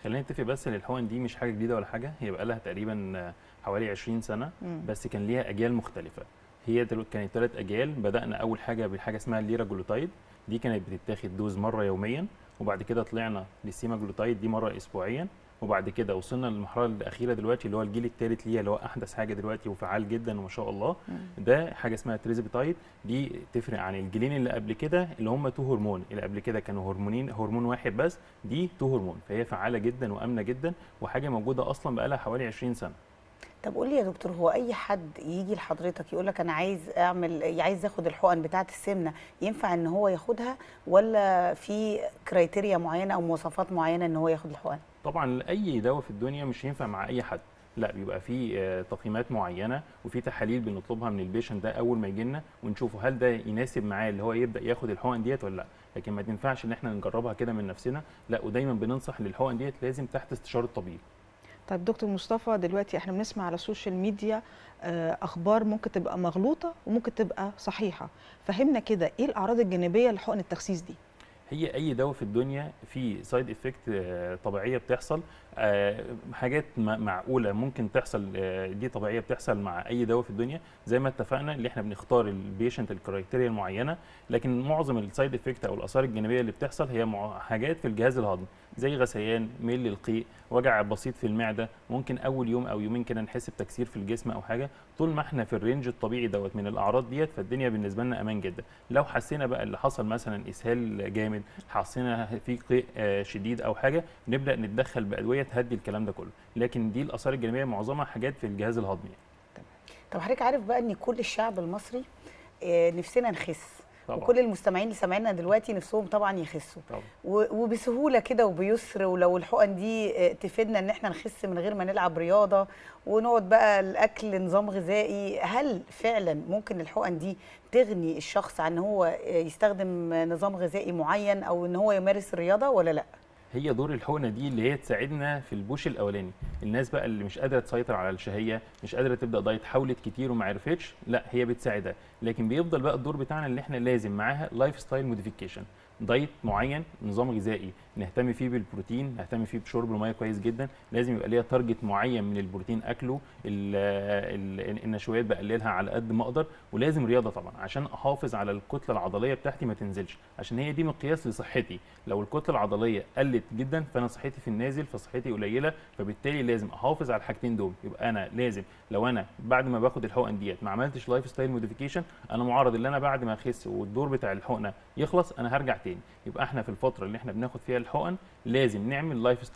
خلينا نتفق بس ان الحقن دي مش حاجه جديده ولا حاجه، هي بقى لها تقريبا حوالي 20 سنه، بس كان ليها اجيال مختلفه. هي كانت 3 اجيال. بدانا اول حاجه بحاجه اسمها الليراجلوتايد، دي كانت بتتاخد دوز مره يوميا، وبعد كده طلعنا للسيماجلوتايد دي مره اسبوعيا، وبعد كده وصلنا للمرحله الاخيره دلوقتي اللي هو الجيل الثالث ليها، اللي هو احدث حاجه دلوقتي وفعال جدا وما شاء الله. ده حاجه اسمها تريزبيتايد، دي تفرق عن الجيلين اللي قبل كده اللي هم 2 هرمون، اللي قبل كده كانوا هرمون واحد بس، دي 2 هرمون، فهي فعاله جدا وامنه جدا، وحاجه موجوده اصلا بقى لها حوالي 20 سنه. طب قول لي يا دكتور، هو اي حد يجي لحضرتك يقول لك انا عايز ياخد الحقن بتاعه السمنه، ينفع ان هو ياخدها ولا في كرايتيريا معينه او مواصفات معينه ان هو ياخد الحقن؟ طبعا اي دواء في الدنيا مش ينفع مع اي حد، لا بيبقى في تقييمات معينه وفي تحاليل بنطلبها من البيشنت ده اول ما يجي لنا، ونشوفه هل ده يناسب معاه اللي هو يبدا ياخد الحقن ديت ولا لا. لكن ما تنفعش ان احنا نجربها كده من نفسنا، لا، ودايما بننصح ان الحقن ديت لازم تحت استشاره الطبيب. طيب دكتور مصطفى، دلوقتي احنا بنسمع على السوشيال ميديا اخبار ممكن تبقى مغلوطه وممكن تبقى صحيحه، فهمنا كده ايه الاعراض الجانبيه لحقن التخسيس دي؟ هي اي دواء في الدنيا فيه سايد افكت طبيعيه بتحصل، حاجات معقوله ممكن تحصل، دي طبيعيه بتحصل مع اي دواء في الدنيا، زي ما اتفقنا اللي احنا بنختار البيشنت الكرايتيريا المعينه. لكن معظم السايد افكت او الاثار الجانبيه اللي بتحصل هي حاجات في الجهاز الهضمي، زي غثيان، ميل للقيء، وجع بسيط في المعده، ممكن اول يوم او يومين كده نحس بتكسير في الجسم او حاجه. طول ما احنا في الرينج الطبيعي دوت من الاعراض ديت، فالدنيا بالنسبه لنا امان جدا. لو حسينا بقى اللي حصل مثلا اسهال جامد، حسينا في قيء شديد او حاجه، نبدا نتدخل بادويه تهدي الكلام ده كله. لكن دي الاثار الجانبيه معظمها حاجات في الجهاز الهضمي. طب حضرتك عارف بقى ان كل الشعب المصري نفسنا نخس طبعا. وكل المستمعين اللي سامعيننا دلوقتي نفسهم طبعا يخسوا طبعا. وبسهوله كده وبيسر، ولو الحقن دي تفيدنا ان احنا نخس من غير ما نلعب رياضه ونقعد بقى الاكل نظام غذائي، هل فعلا ممكن الحقن دي تغني الشخص عن هو يستخدم نظام غذائي معين او ان هو يمارس الرياضه ولا لا؟ هي دور الحقنه دي اللي هي تساعدنا في البوش الاولاني. الناس بقى اللي مش قادره تسيطر على الشهيه، مش قادره تبدا دايت، حاولت كتير وما عرفتش، لا هي بتساعدها. لكن بيفضل بقى الدور بتاعنا اللي احنا لازم معاها لايف ستايل موديفيكيشن، دايت معين، نظام غذائي نهتم فيه بالبروتين، نهتم فيه بشرب الميه كويس جدا، لازم يبقى ليها تارجت معين من البروتين اكله، النشويات بقللها على قد ما اقدر، ولازم رياضه طبعا عشان احافظ على الكتله العضليه بتاعتي ما تنزلش، عشان هي دي مقياس لصحتي. لو الكتله العضليه قلت جدا فانا صحتي في النازل، فصحتي قليله، فبالتالي لازم احافظ على الحاجتين دول. يبقى انا لازم لو انا بعد ما باخد الحقن ديت ما عملتش لايف ستايل موديفيكيشن، انا معرض ان انا بعد ما اخس والدور بتاع الحقنه يخلص انا هرجع تاني. يبقى احنا في الفتره اللي احنا بناخد فيها الحقن لازم نعمل لايف ستايل